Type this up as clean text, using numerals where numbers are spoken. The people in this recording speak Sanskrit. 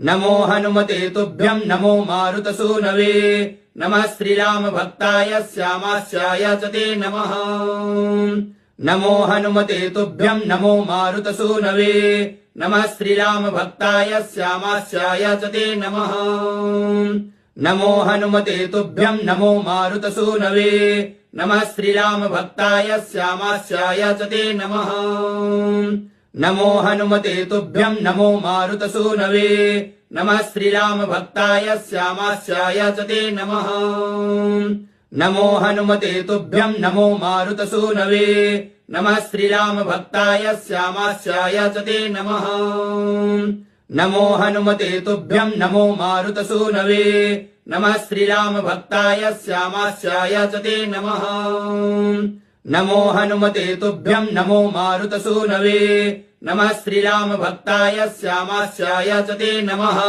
नमो हनुमते तुभ्यं नमो मारुतसूनवे नमः श्रीरामभक्ताय श्यामास्याय च ते नमः नमो हनुमते तुभ्यं नमो मारुतसूनवे नमः श्रीरामभक्ताय श्यामास्याय च ते नमः नमो हनुमते तुभ्यं नमो मारुतसूनवे नमः श्रीरामभक्ताय श्यामास्याय च ते नमः नमो हनुमते तुभ्यं नमो मारुतसूनवे नमः श्रीरामभक्ताय श्यामास्याय च ते नमः नमो हनुमते तुभ्यं नमो मारुतसूनवे नमः श्रीरामभक्ताय श्यामास्याय च ते नमः नमो हनुमते तुभ्यं नमो मारुतसूनवे नमः श्रीरामभक्ताय श्यामास्याय च ते नमः नमो हनुमते तुभ्यं नमो मारुतसूनवे नमः श्रीरामभक्ताय श्यामास्याय च ते नमः।